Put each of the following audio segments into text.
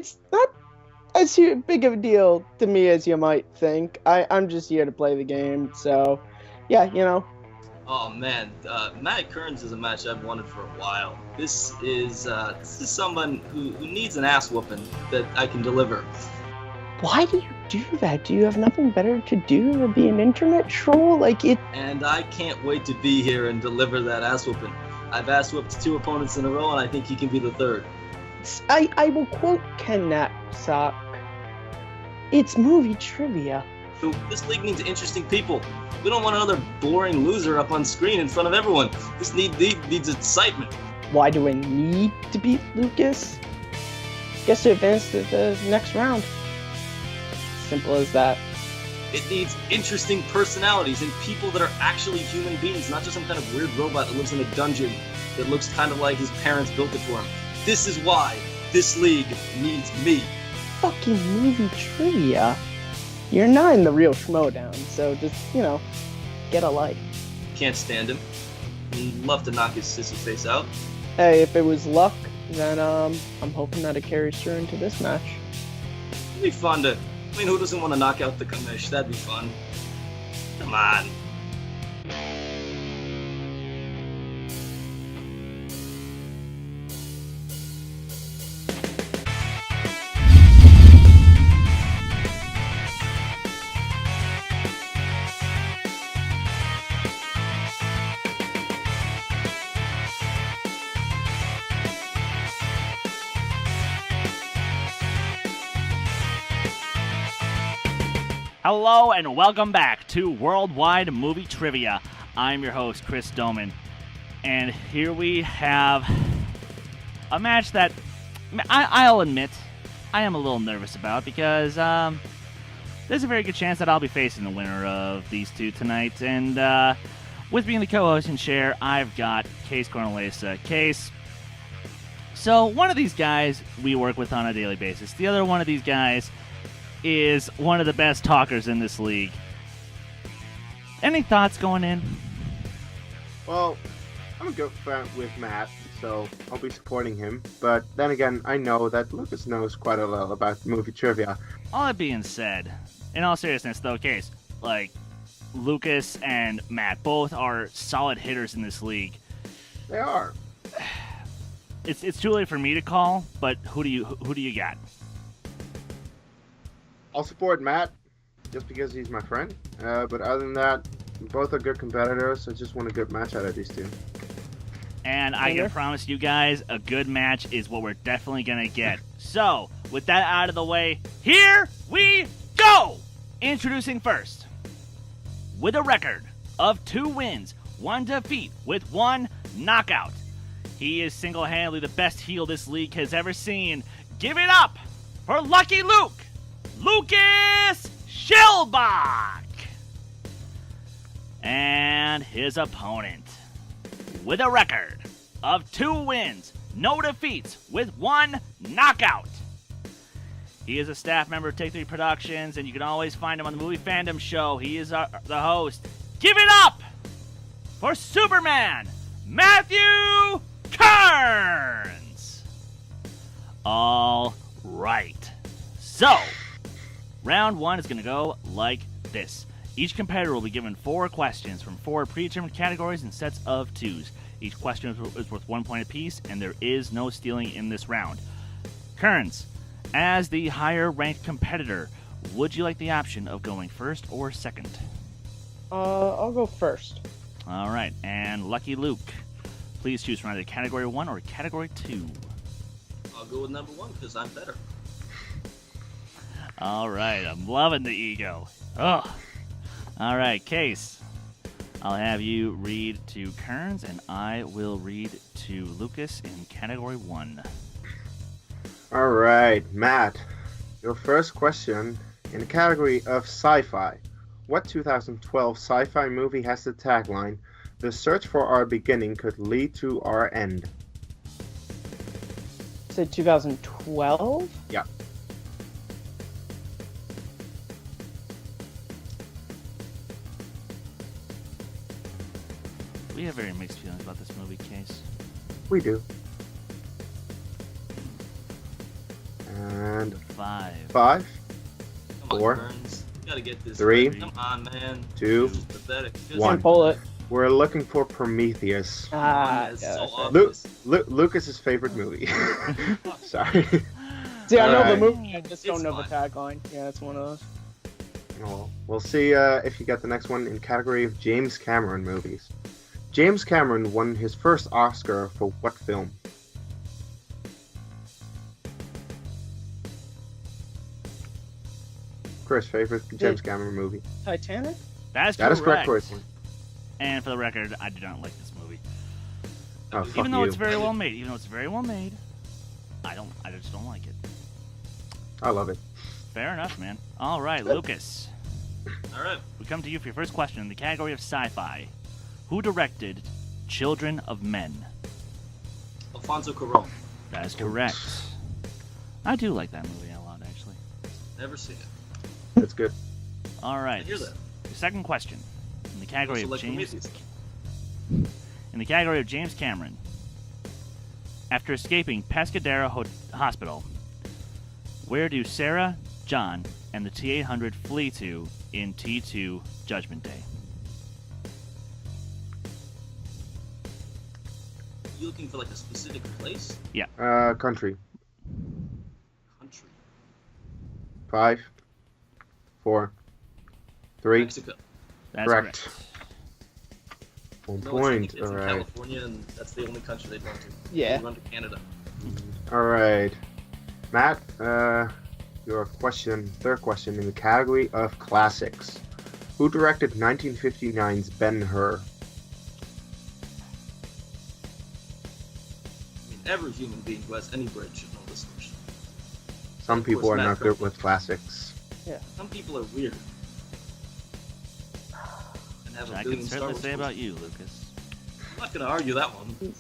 it's not as big of a deal to me as you might think. I'm just here to play the game, so yeah, Oh man, Matt Kearns is a match I've wanted for a while. This is someone who needs an ass whooping that I can deliver. Why do you do that? Do you have nothing better to do than be an internet troll? Like it. And I can't wait to be here and deliver that ass whooping. I've ass whooped 2 opponents in a row, and I think he can be the third. I will quote Ken Knapsack. It's movie trivia. So this league needs interesting people. We don't want another boring loser up on screen in front of everyone. This league needs excitement. Why do I need to beat Lucas? Guess to advance to the next round. Simple as that. It needs interesting personalities and people that are actually human beings, not just some kind of weird robot that lives in a dungeon that looks kind of like his parents built it for him. This is why this league needs me. Fucking movie trivia. You're not in the real Schmoedown, so just, get a life. Can't stand him. I'd love to knock his sissy face out. Hey, if it was luck, then I'm hoping that it carries through into this match. It'd be fun to... who doesn't want to knock out the commish? That'd be fun. Come on. Hello and welcome back to Worldwide Movie Trivia. I'm your host, Chris Doman, and here we have a match that I'll admit I am a little nervous about because there's a very good chance that I'll be facing the winner of these two tonight. And with being the co-host and share, I've got Kees Cornelisa. Kees, so one of these guys we work with on a daily basis. The other one of these guys is one of the best talkers in this league. Any thoughts going in? Well, I'm a good friend with Matt, so I'll be supporting him. But then again, I know that Lucas knows quite a lot about movie trivia. All that being said, in all seriousness though, Kees, Lucas and Matt both are solid hitters in this league. They are. It's too late for me to call, but who do you got? I'll support Matt, just because he's my friend. But other than that, both are good competitors. I just want a good match out of these two. And I can promise you guys, a good match is what we're definitely going to get. So, with that out of the way, here we go! Introducing first, with a record of 2 wins, 1 defeat, with 1 knockout. He is single-handedly the best heel this league has ever seen. Give it up for Lucky Luke! Lucas Schildbach! And his opponent, with a record of 2 wins, no defeats, with 1 knockout. He is a staff member of Take 3 Productions, and you can always find him on the Movie Fandom Show. He is the host. Give it up for Superman, Matthew Kearns! All right. So, round 1 is going to go like this. Each competitor will be given 4 questions from 4 predetermined categories in sets of 2s. Each question is worth 1 point apiece, and there is no stealing in this round. Kearns, as the higher-ranked competitor, would you like the option of going first or second? I'll go first. All right, and Lucky Luke, please choose from either Category 1 or Category 2. I'll go with number 1 because I'm better. All right, I'm loving the ego. Ugh. All right, Kees, I'll have you read to Kearns, and I will read to Lucas in Category 1. All right, Matt. Your first question in the category of sci-fi. What 2012 sci-fi movie has the tagline, "The search for our beginning could lead to our end"? Say 2012? Yeah. We have very mixed feelings about this movie, Kees. We do. And 5. 5, Come on, 4, Kearns. You gotta get this. 3, right. Come on, man. 2, This is pathetic. Just 1. Can't pull it. We're looking for Prometheus. Come on, Ah, man. It's yeah, so that's right. obvious. Lucas's favorite movie. Sorry. See, I know Alright. the movie, I just don't It's know the fine. tagline. Yeah, it's one of those. Well, we'll see if you get the next one in category of James Cameron movies. James Cameron won his first Oscar for what film? Chris, favorite James Cameron movie? Titanic? That is That is correct, correct. Chris. And for the record, I do not like this movie. Oh, fuck Even though you. it's very well made, I just don't like it. I love it. Fair enough, man. All right, Lucas. All right. We come to you for your first question in the category of sci-fi. Who directed Children of Men? Alfonso Cuarón. That is correct. I do like that movie a lot, actually. Never seen it. It's good. All I right. hear that. Your second question in the category Also of like James. Prometheus. In the category of James Cameron. After escaping Pescadero Hospital, where do Sarah, John, and the T-800 flee to in T2 Judgment Day? You looking for like a specific place? Country. Country. 5, 4, 3. Mexico. That's Correct. 1 No, point. it's in All right. California, and that's the only country they'd run to. Yeah. They run to Canada. All right. Matt, your third question in the category of classics. Who directed 1959's Ben-Hur? I mean, every human being who has any brain should know this question. Some Of people course, are Matt not good Kirkland. with classics. Some people are weird. And have Which a I billion can Star certainly Wars say movies. about you, Lucas. I'm not going to argue that one.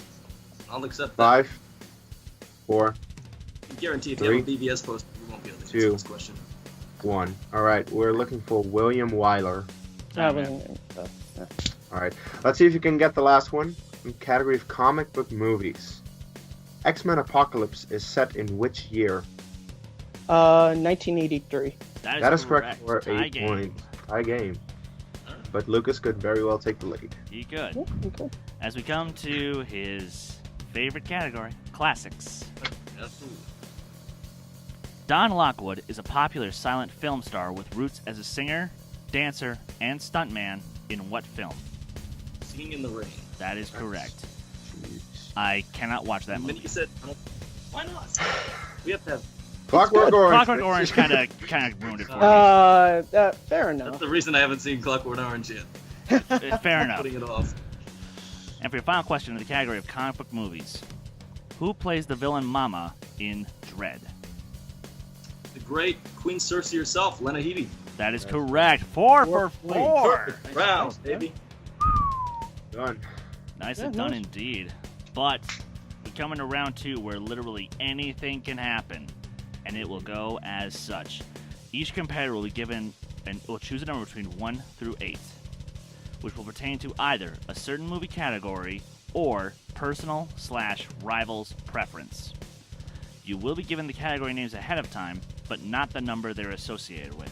I'll accept that. 5, 4, I guarantee if you have a 3, BBS poster, you won't be able to 2. answer this question. 1. All right. We're looking for William Wyler. All right. Let's see if you can get the last one in category of comic book movies. X-Men Apocalypse is set in which year? 1983. That is correct for Tie 8 game. points. Tie game. Alright. But Lucas could very well take the lead. He could. Yeah, okay. As we come to his favorite category, classics. Absolutely. Don Lockwood is a popular silent film star with roots as a singer, dancer, and stuntman in what film? Singing in the Rain. That is correct. Jeez. I cannot watch that The minute movie. you said, why not? We have to have. Clockwork Orange. Clockwork Orange kind of ruined it for me. Fair That's enough. the reason I haven't seen Clockwork Orange yet. Fair I'm enough. putting it off. And for your final question in the category of comic book movies, who plays the villain Mama in Dread? The great Queen Cersei herself, Lena Headey. That is correct. 4 for Four 4. Perfect round, baby. Done. Nicely Yeah, done nice. indeed. But we come into round 2 where literally anything can happen, and it will go as such. Each competitor will be given and will choose a number between 1 through 8, which will pertain to either a certain movie category or personal/rivals preference. You will be given the category names ahead of time, but not the number they're associated with.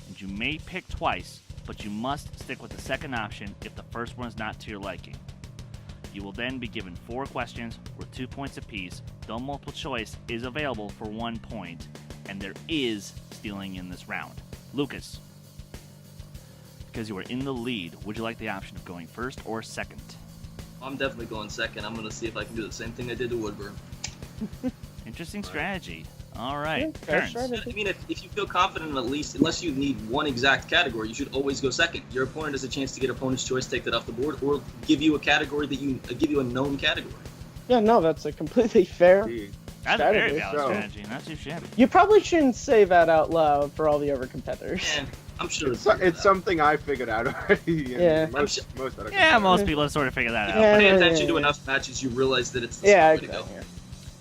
And you may pick twice, but you must stick with the second option if the first one is not to your liking. You will then be given 4 questions worth 2 points apiece, though multiple choice is available for 1 point, and there is stealing in this round. Lucas, because you are in the lead, would you like the option of going first or second? I'm definitely going second. I'm going to see if I can do the same thing I did to Woodburn. Interesting strategy. All right, Yeah, fair Kearns. strategy. I mean, if you feel confident, at least, unless you need one exact category, you should always go second. Your opponent has a chance to get opponent's choice, take that off the board, or give you a category give you a known category. Yeah, no, that's a completely fair. Indeed. That's a very strategy. valid So- strategy. Not too shabby. You probably shouldn't say that out loud for all the other competitors. And I'm sure It's something I figured out already. and Yeah. Most other Yeah, competitors. most people have sort of figured that out. Yeah. Pay attention to enough matches, you realize that it's the Yeah, smart way to go. exactly.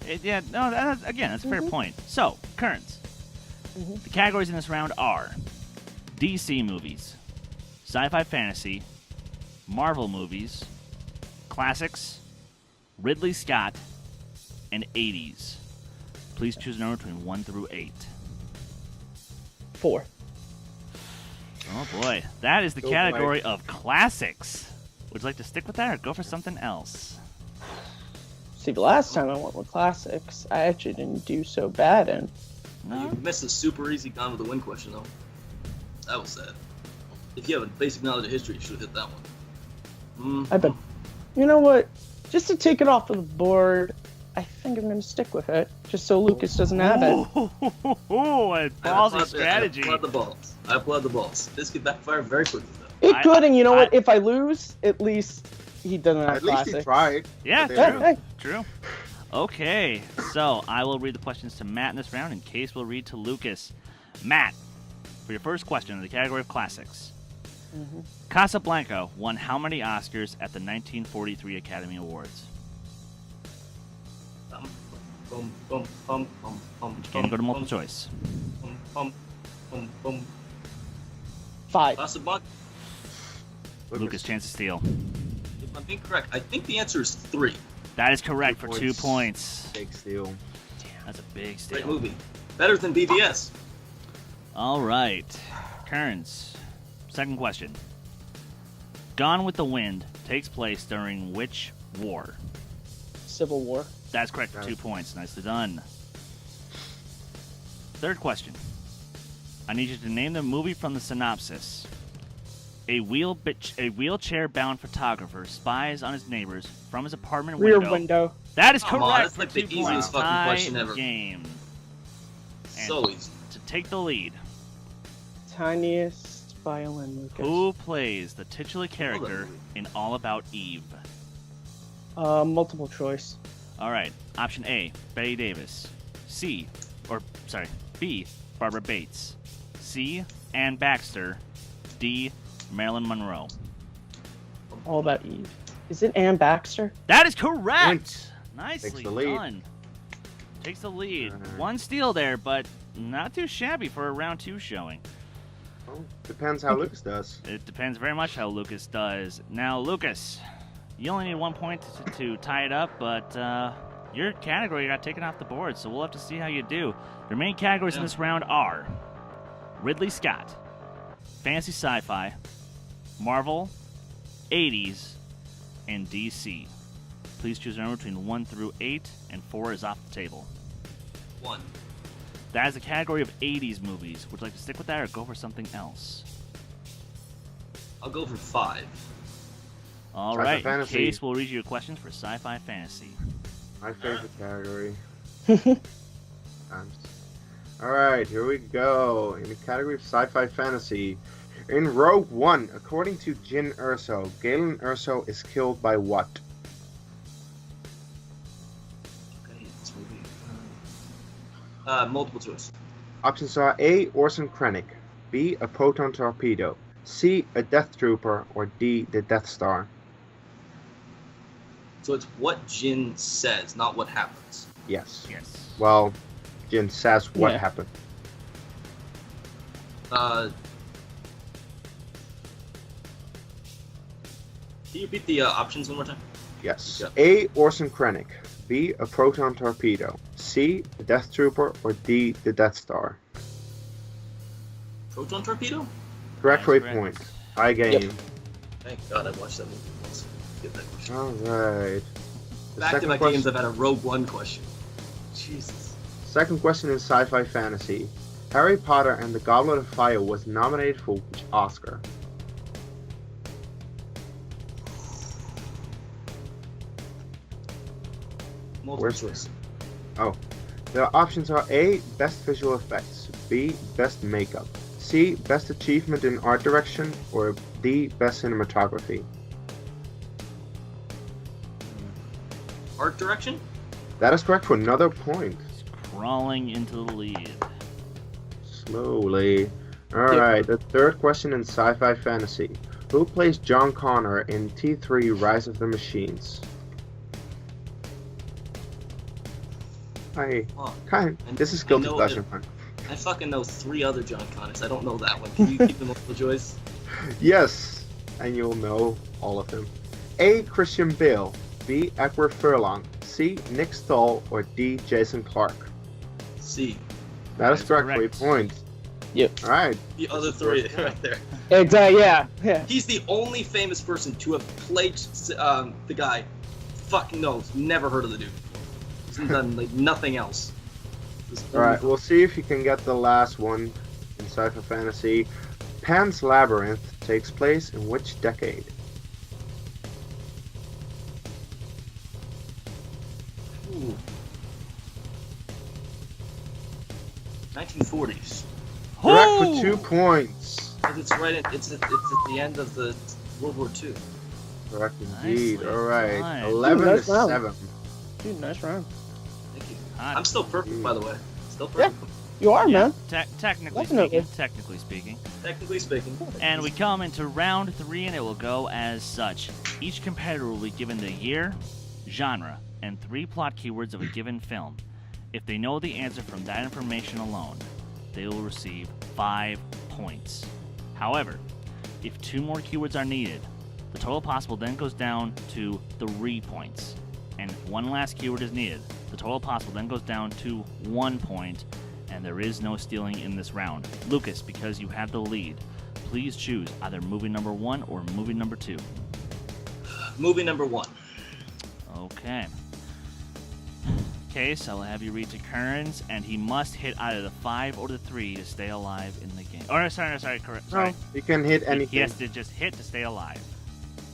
That's a fair point. So, Kearns, Mhm. the categories in this round are DC movies, sci-fi fantasy, Marvel movies, classics, Ridley Scott, and 80s. Please choose a number between 1 through 8. 4. Oh boy, that is the Go category of classics. Would you like to stick with that or go for something else? See, the last time I went with classics, I actually didn't do so bad in. No. You missed a super easy Gone with the Wind question, though. That was sad. If you have a basic knowledge of history, you should have hit that one. I bet. You know what? Just to take it off of the board, I think I'm going to stick with it, just so Lucas doesn't have it. Oh, a ballsy strategy. I applaud the balls. This could backfire very quickly, though. It could, and you know what? If I lose, at least he doesn't have At least classics. he tried. Yeah, But true. Hey. True. Okay, so I will read the questions to Matt in this round, and Case will read to Lucas. Matt, for your first question in the category of classics, Casablanca won how many Oscars at the 1943 Academy Awards? You can go to multiple choice. 5. Casablanca. Lucas, chance to steal. If I'm being correct, I think the answer is 3. That is correct 2 for 2 points. Big steal. That's a big steal. Great movie. Better than BBS. All right. Kearns, second question. Gone with the Wind takes place during which war? Civil War. That's correct for 2 points. Nicely done. Third question. I need you to name the movie from the synopsis. A wheelchair-bound photographer spies on his neighbors from his apartment Rear window. window. That is Come on, correct that's for like 2 the points. easiest fucking question Tie ever. game. And So easy. to take the lead, Tiniest violin, Lucas. who plays the titular character in All About Eve? Multiple choice. All right. Option A, Betty Davis. B, Barbara Bates. C, Ann Baxter. D, Marilyn Monroe. All About Eve. Is it Ann Baxter? That is correct. Point. Nicely Takes the lead. done. Takes the lead. Alright. One steal there, but not too shabby for a round 2 showing. Well, depends how Lucas does. It depends very much how Lucas does. Now, Lucas, you only need 1 point to tie it up, but your category got taken off the board, so we'll have to see how you do. Your main categories in this round are Ridley Scott, Fantasy Sci-Fi, Marvel, 80s, and DC. Please choose a number between 1 through 8, and 4 is off the table. 1. That is the category of 80s movies. Would you like to stick with that or go for something else? I'll go for 5. All Sci-fi right, fantasy. Case will read you your questions for sci-fi fantasy. My favorite category. Alright, here we go. In the category of sci-fi fantasy. In Rogue One, according to Jyn Erso, Galen Erso is killed by what? Okay, this movie. Multiple choice. Options are A. Orson Krennic, B. A proton torpedo, C. A Death Trooper, or D. The Death Star. So it's what Jin says, not what happens. Yes. Yes. Well, Jyn says what Yeah. happened. Can you repeat the options one more time? Yes. Yeah. A. Orson Krennic, B. A proton torpedo, C. A Death Trooper, or D. The Death Star. Proton torpedo? Correct for a That's point. correct. High game. Thank God I watched that movie once. Get that question. Alright. The Back to second back question- games I've had a Rogue One question. Jesus. Second question in sci-fi fantasy. Harry Potter and the Goblet of Fire was nominated for which Oscar? Multiple Where's- choice. The options are A. Best Visual Effects, B. Best Makeup, C. Best Achievement in Art Direction, or D. Best Cinematography. Art direction? That is correct for another point. Crawling into the lead. Slowly. Alright, the third question in sci-fi fantasy. Who plays John Connor in T3 Rise of the Machines? This is guilty know pleasure. I fucking know 3 other John Connors. I don't know that one. Can you keep the multiple choice? Yes, and you'll know all of them. A. Christian Bale, B. Edward Furlong, C. Nick Stahl, or D. Jason Clarke. C. That is correct. correct. 3 points. Yep. All right. The other three right there. Exactly. Yeah. He's the only famous person to have played the guy. Fuck knows. Never heard of the dude. He's done like nothing else. All right. We'll see if you can get the last one in sci-fi fantasy. Pan's Labyrinth takes place in which decade? Ooh. 1940s. Correct for 2 points. It's right. It's at the end of the World War II. Correct indeed. Nicely All right. done. 11 Dude, nice to round. 7. Dude, nice round. Thank you. Hot. I'm still perfect, by the way. Still perfect. You are, man. Technically Definitely. speaking. Technically speaking. Technically speaking. And we come into round 3, and it will go as such. Each competitor will be given the year, genre, and 3 plot keywords of a given film. If they know the answer from that information alone, they will receive 5 points. However, if 2 more keywords are needed, the total possible then goes down to 3 points. And if 1 last keyword is needed, the total possible then goes down to 1 point, and there is no stealing in this round. Lucas, because you have the lead, please choose either movie number 1 or movie number 2. Movie number 1. Okay. Kees, I will have you read to Kearns, and he must hit either the 5 or the 3 to stay alive in the game. Or sorry, correct. Sorry. You can hit anything. He has to just hit to stay alive.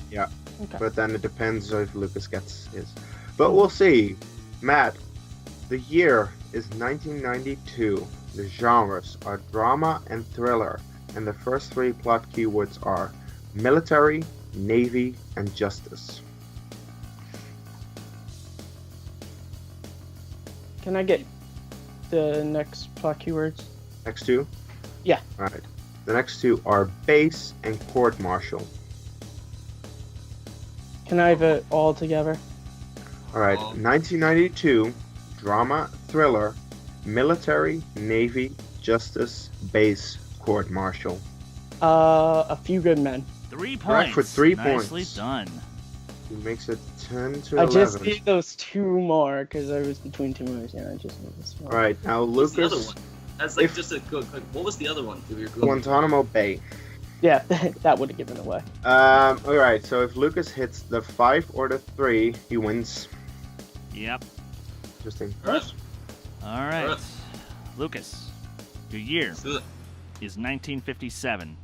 Yeah. Okay. But then it depends if Lucas gets his. But we'll see. Matt, the year is 1992. The genres are drama and thriller, and the first 3 plot keywords are military, navy, and justice. Can I get the next plot keywords? Next 2? Yeah. Alright. The next 2 are base and court martial. Can I have it all together? Alright. 1992, drama, thriller, military, navy, justice, base, court martial. A Few Good Men. 3 points. Correct for 3 Nicely points. done. He makes it 10 to I 11. just need those 2 more because I was between 2 movies. Yeah, I just need this one. Alright, now What's the other Lucas, one? That's like if- just a quick. What was the other one? Guantanamo Bay. Yeah, that would have given away. Alright, so if Lucas hits the 5 or the 3, he wins. Yep. Interesting. Alright. All right. Alright. Lucas, your year Let's do it. is 1957.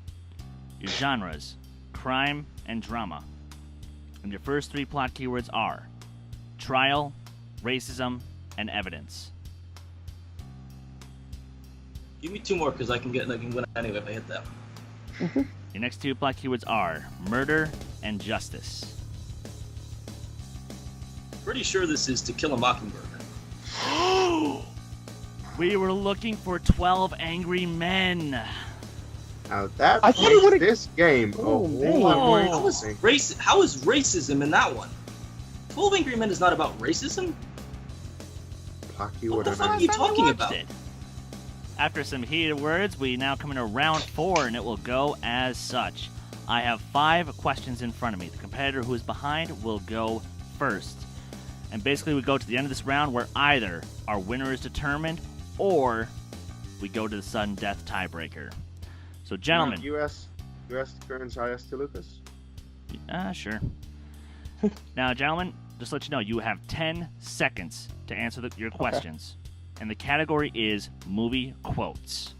Your genres, crime and drama. And your first 3 plot keywords are trial, racism, and evidence. Give me 2 more because I can win anyway if I hit that one. Your next 2 plot keywords are murder and justice. Pretty sure this is To Kill a Mockingbird. We were looking for 12 Angry Men. Now that I thought he makes would've- this game a Oh, whole man. lot more Oh. interesting. How is racism in that one? 12 Angry Men is not about racism? Plot What keyword the and fuck I- are you Finally talking watched about? it. After some heated words, we now come into round 4, and it will go as such. I have 5 questions in front of me. The competitor who is behind will go first. And basically, we go to the end of this round where either our winner is determined or we go to the sudden death tiebreaker. So, gentlemen. US Kearns, IS to Lucas. Sure. Now, gentlemen, just to let you know, you have 10 seconds to answer your questions. And the category is movie quotes.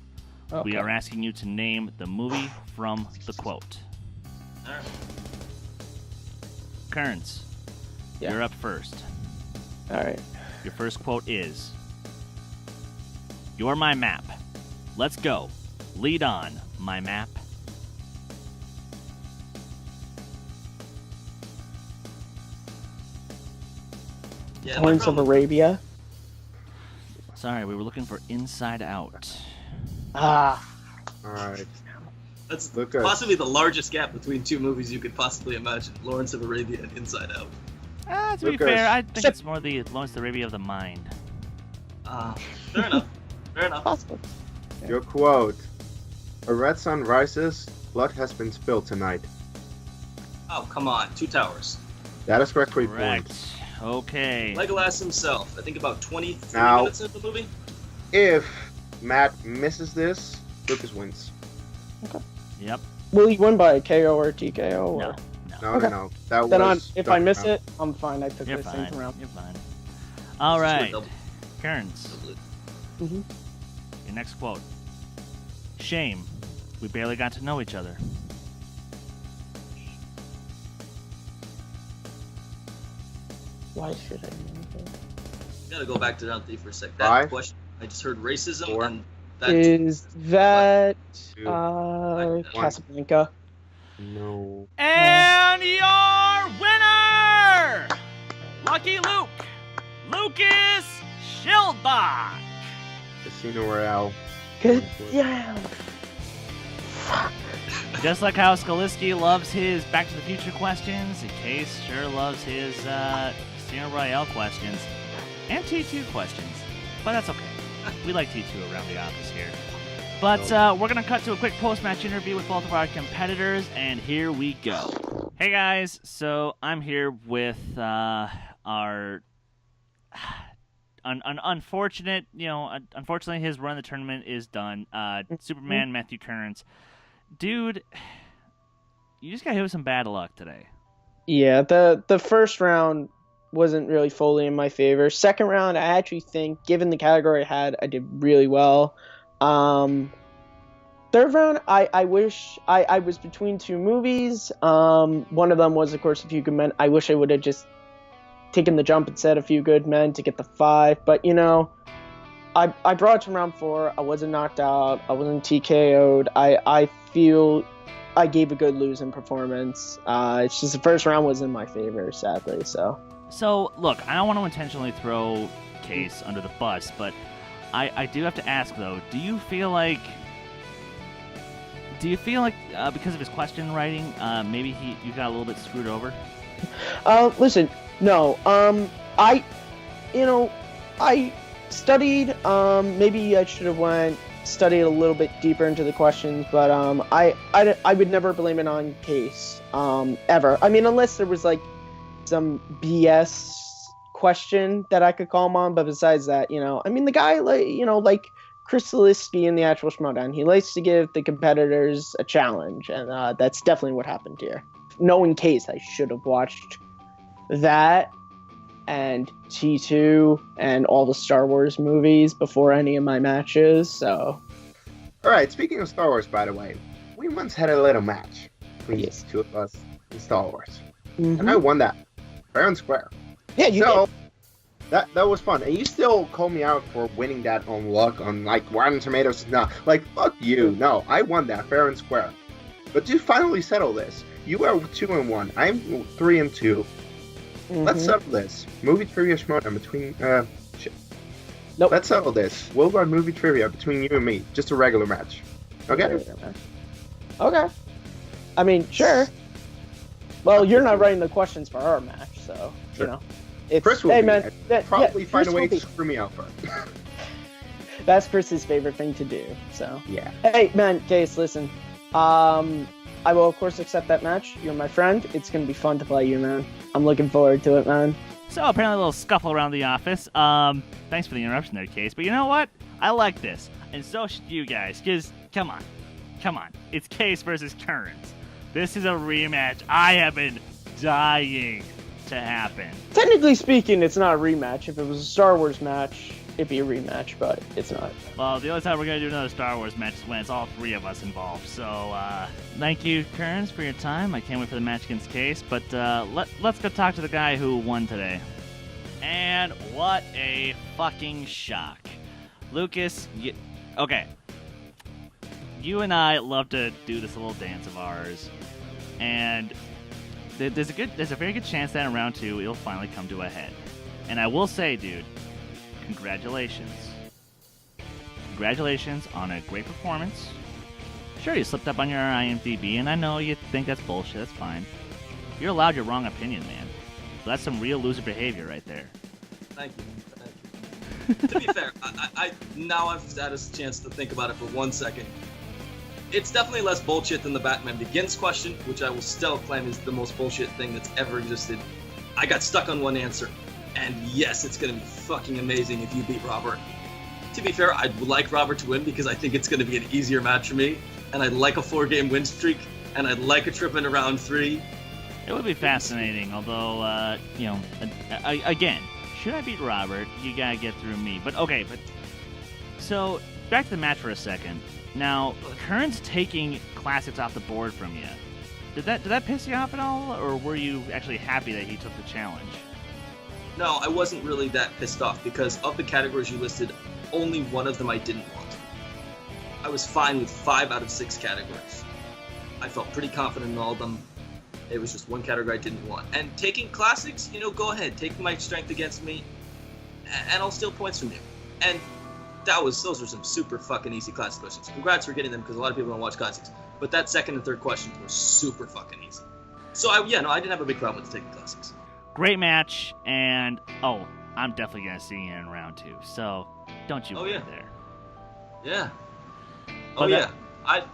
Okay. We are asking you to name the movie from the quote. Alright. Kearns, Yeah. you're up first. All right. Your first quote is, "You're my map. Let's go. Lead on, my map." Yeah, my Lawrence of problem- Arabia. Sorry, we were looking for Inside Out. Ah. Alright. That's Lucas. possibly the largest gap between 2 movies you could possibly imagine. Lawrence of Arabia and Inside Out. To be Lucas. fair, I think it's more the Lawrence of Arabia of the mind. Fair enough. Fair enough. Possible. Your quote. A red sun rises, blood has been spilled tonight. Oh, come on. 2 Towers. That is correct, 3 Correct. points. Okay. Legolas himself. I think about 23 Now- minutes into the movie. If Matt misses this, Lucas wins. Okay. Yep. Will he win by a KO or a TKO? Or? No. Okay. No. That Then was if I miss it, I'm fine. I took You're this fine. thing around. You're fine. All right. Double. Kearns, Mm-hmm. your next quote. Shame. We barely got to know each other. Why should I know Gotta go back to Dante for a sec. Five. That question, I just heard racism, Four. and that? that Is that One. Casablanca? No. And your winner, Lucky Luke, Lucas Schildbach. Casino Royale. Good. Yeah. Just like how Skaliski loves his Back to the Future questions, Kees sure loves his Casino Royale questions and T2 questions. But that's okay. We like T2 around the office here. But we're going to cut to a quick post-match interview with both of our competitors, and here we go. Hey guys, so I'm here with our unfortunate, unfortunately his run of the tournament is done. Superman Matthew Kearns. Dude, you just got hit with some bad luck today. Yeah, the first round wasn't really fully in my favor. Second round, I actually think, given the category I had, I did really well. Third round, I wish I was between two movies. One of them was, of course, A Few Good Men. I wish I would have just taken the jump and said A Few Good Men to get the 5. But, I brought it to round 4. I wasn't knocked out. I wasn't TKO'd. I feel I gave a good losing performance. It's just the first round was in my favor, sadly. So, look, I don't want to intentionally throw Kees under the bus, but I do have to ask, though, do you feel like because of his question writing, maybe you got a little bit screwed over? Listen, no. I studied. Maybe I should have studied a little bit deeper into the questions, but I would never blame it on Kees, ever. I mean, unless there was like some BS question that I could call him on, but besides that, I mean, the guy, like Chris Zalisky in the actual Schmoedown, he likes to give the competitors a challenge, and that's definitely what happened here. Knowing Kees, I should have watched that and T2 and all the Star Wars movies before any of my matches, so... Alright, speaking of Star Wars, by the way, we once had a little match between the two of us in Star Wars. Mm-hmm. And I won that. Fair and square. Yeah, you did. That was fun. And you still call me out for winning that on luck, on like Rotten Tomatoes. No, like, fuck you. No, I won that fair and square. But to finally settle this, you are 2-1. I'm 3-2. Mm-hmm. Let's settle this. Movie trivia Schmoedown between Nope. Oh. Let's settle this. WorldWide movie trivia between you and me. Just a regular match. Okay? Okay. I mean, sure. Well, you're not writing the questions for our match, so, Sure. It's, Chris will hey, be. man, Probably find a Chris way will to be. screw me out first. That's Chris's favorite thing to do, so. Yeah. Hey, man, Kees, listen. I will, of course, accept that match. You're my friend. It's going to be fun to play you, man. I'm looking forward to it, man. So, apparently a little scuffle around the office. Thanks for the interruption there, Kees. But you know what? I like this. And so should you guys. Because, come on. It's Kees versus Kearns. This is a rematch I have been dying to happen. Technically speaking, it's not a rematch. If it was a Star Wars match, it'd be a rematch, but it's not. Well, the only time we're going to do another Star Wars match is when it's all three of us involved. So, thank you, Kearns, for your time. I can't wait for the match against Kees. But let's go talk to the guy who won today. And what a fucking shock. Lucas, okay. You and I love to do this little dance of ours. And there's a very good chance that in round 2 it'll finally come to a head. And I will say, dude, congratulations. Congratulations on a great performance. Sure, you slipped up on your IMDb, and I know you think that's bullshit. That's fine. You're allowed your wrong opinion, man. So that's some real loser behavior right there. Thank you. To be fair, I now I've had a chance to think about it for 1 second. It's definitely less bullshit than the Batman Begins question, which I will still claim is the most bullshit thing that's ever existed. I got stuck on one answer, and yes, it's gonna be fucking amazing if you beat Robert. To be fair, I'd like Robert to win because I think it's going to be an easier match for me, and I'd like a 4-game win streak, and I'd like a trip into round 3. It would be fascinating, although, again, should I beat Robert, you gotta get through me. But okay, so back to the match for a second. Now, Kearns taking classics off the board from you. Did that piss you off at all, or were you actually happy that he took the challenge? No, I wasn't really that pissed off because of the categories you listed, only one of them I didn't want. I was fine with 5 out of 6 categories. I felt pretty confident in all of them. It was just one category I didn't want. And taking classics, go ahead, take my strength against me, and I'll steal points from you. And those were some super fucking easy classic questions. Congrats for getting them because a lot of people don't watch classics. But that second and third questions were super fucking easy. So I didn't have a big problem with taking classics. Great match, and I'm definitely gonna see you in round 2. So don't you worry there. Yeah. The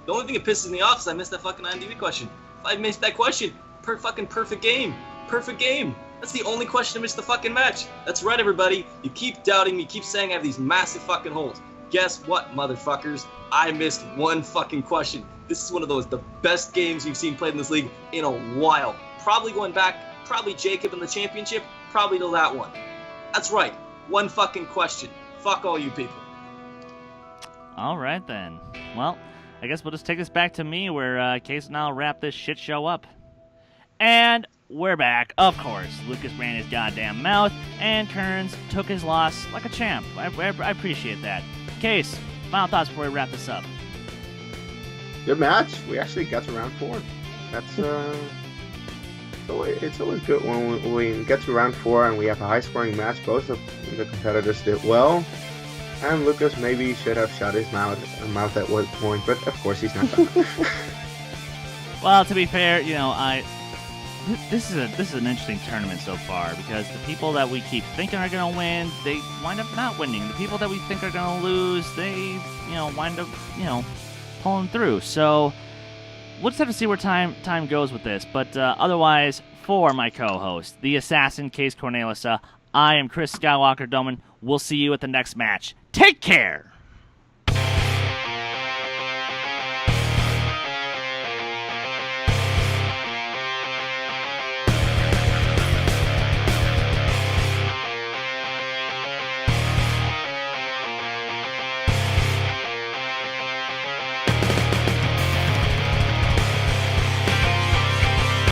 only thing that pisses me off is I missed that fucking IMDb question. If I missed that question, perfect game. Perfect game. That's the only question to miss the fucking match. That's right, everybody. You keep doubting me, keep saying I have these massive fucking holes. Guess what, motherfuckers? I missed one fucking question. This is one of the best games you've seen played in this league in a while. Probably going back, probably Jacob in the championship, probably to that one. That's right. One fucking question. Fuck all you people. All right, then. Well, I guess we'll just take this back to me where Kees and I'll wrap this shit show up. And we're back. Of course, Lucas ran his goddamn mouth, and Kearns took his loss like a champ. I appreciate that. Kees, final thoughts before we wrap this up. Good match. We actually got to round 4. That's it's always good when we get to round 4 and we have a high-scoring match. Both of the competitors did well, and Lucas maybe should have shut his mouth at one point, but of course he's not done. Well, to be fair, this is an interesting tournament so far because the people that we keep thinking are going to win, they wind up not winning. The people that we think are going to lose, they wind up pulling through. So we'll just have to see where time goes with this. But otherwise, for my co-host, the assassin Kees Cornelissen, I am Chris Skywalker Doman. We'll see you at the next match. Take care!